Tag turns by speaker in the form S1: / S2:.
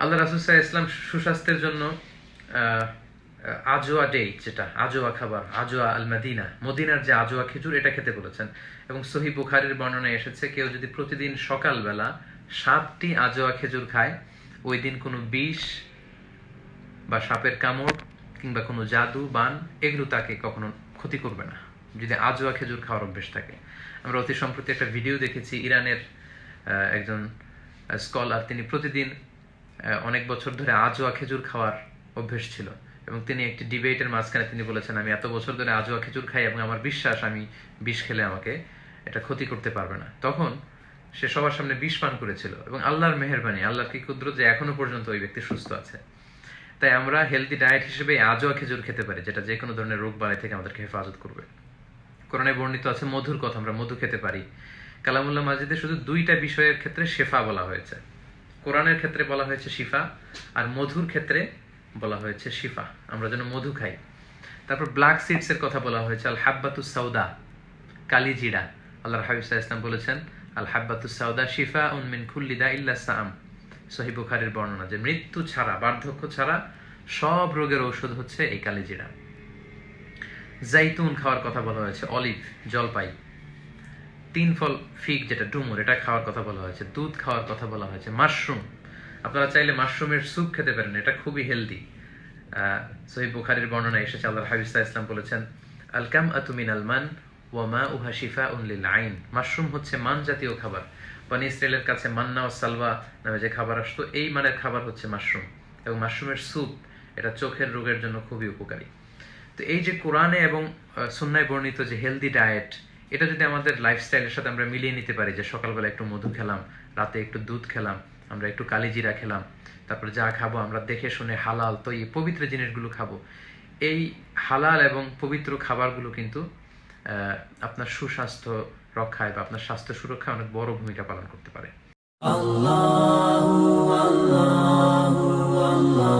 S1: আল্লাহ রাসূল সাল্লাল্লাহু আলাইহি ওয়াসাল্লাম সুস্বাস্থ্যের জন্য আজওয়া ডেট, যেটা আজওয়া খাবার, আজওয়া আল মাদিনা, মদিনার যে আজওয়া খেজুর, এটা খেতে বলেছেন। এবং সহিহ বুখারীর বর্ণনায় এসেছে, কেউ যদি প্রতিদিন সকালবেলা 7টি আজওয়া খেজুর খায়, ওই দিন কোনো বিষ বা সাপের কামড় কিংবা কোনো জাদু বান এগুলো তাকে কখনো ক্ষতি করবে না, যদি আজওয়া খেজুর খাওয়ার অভ্যেস থাকে। আমরা অতি সম্প্রতি একটা ভিডিও দেখেছি, ইরানের একজন স্কলার, তিনি প্রতিদিন অনেক বছর ধরে আজওয়া খেজুর খাওয়ার অভ্যেস ছিল, এবং তিনি একটি ডিবেটের মাঝখানে তিনি বলেছেন, আমি এত বছর ধরে আজওয়া খেজুর খাই এবং আমার বিশ্বাস আমি বিষ খেলে আমাকে এটা ক্ষতি করতে পারবে না। তখন সে সবার সামনে বিষ পান করেছিল, এবং আল্লাহর মেহেরবানি, আল্লাহর কি কুদরত যে এখনো পর্যন্ত ওই ব্যক্তি সুস্থ আছে। তাই আমরা হেলদি ডায়েট হিসেবে আজওয়া খেজুর খেতে পারি, যেটা যে কোনো ধরনের রোগ বালাই থেকে আমাদেরকে হেফাজত করবে। কোরআনে বর্ণিত আছে মধুর কথা, আমরা মধু খেতে পারি। কালামুল্লাহ মাজিদে শুধু 2টা বিষয়ের ক্ষেত্রে শেফা বলা হয়েছে। কোরআনের ক্ষেত্রে বলা হয়েছে শিফা, আর মধুর ক্ষেত্রে বলা হয়েছে শিফা, আমরা যেন মধু খাই। তারপর ব্ল্যাক সিডস এর কথা বলা হয়েছে, আল হাব্বাতুস সাউদা, কালি জিরা। আল্লাহর হাবিব সাল্লাল্লাহু আলাইহি ওয়াসাল্লাম বলেছেন, আল হাব্বাতুস সাউদা শিফাউন মিন কুল্লি দা ইল্লা সাম। সহিহ বুখারীর বর্ণনা, যে মৃত্যু ছাড়া, বার্ধক্য ছাড়া সব রোগের ঔষধ হচ্ছে এই কালি জিরা। জাইতুন খাওয়ার কথা বলা হয়েছে, অলিভ, জলপাই, 3 ফল ফিগ যেটা ডুমুর, এটা খাওয়ার কথা বলা হয়েছে, দুধ খাওয়ার কথা বলা হয়েছে, মাশরুম, আপনারা চাইলে মাশরুমের স্যুপ খেতে পারেন, এটা খুবই হেলদি। সহিহ বুখারীর বর্ণনায় এসেছে, আল্লাহর হাবিব সাল্লাল্লাহু আলাইহি ওয়াসাল্লাম বলেছেন, আল কামআতু মিনাল মান ওয়া মাউহা শিফাউন লিল আইন। মাশরুম হচ্ছে মান জাতীয় খাবার। বনী ইসরাইলের কাছে মান্না ও সালওয়া নামে যে খাবার আসতো, এই মানের খাবার হচ্ছে মাশরুম, এবং মাশরুমের স্যুপ, এটা চোখের রোগের জন্য খুবই উপকারী। তো এই যে কোরআনে এবং সুন্নায় বর্ণিত যে হেলদি ডায়েট, এটা যদি আমাদের লাইফস্টাইলের সাথে আমরা মিলিয়ে নিতে পারি, যে সকালবেলা একটু মধু খেলাম, রাতে একটু দুধ খেলাম, আমরা একটু কালিজিরা খেলাম, তারপর যা খাবো আমরা দেখে শুনে হালাল, তো এই পবিত্র জিনিসগুলো খাবো, এই হালাল এবং পবিত্র খাবারগুলো কিন্তু আপনার সুস্বাস্থ্য রক্ষায় বা আপনার স্বাস্থ্য সুরক্ষায় অনেক বড় ভূমিকা পালন করতে পারে। আল্লাহু আল্লাহু আল্লাহ।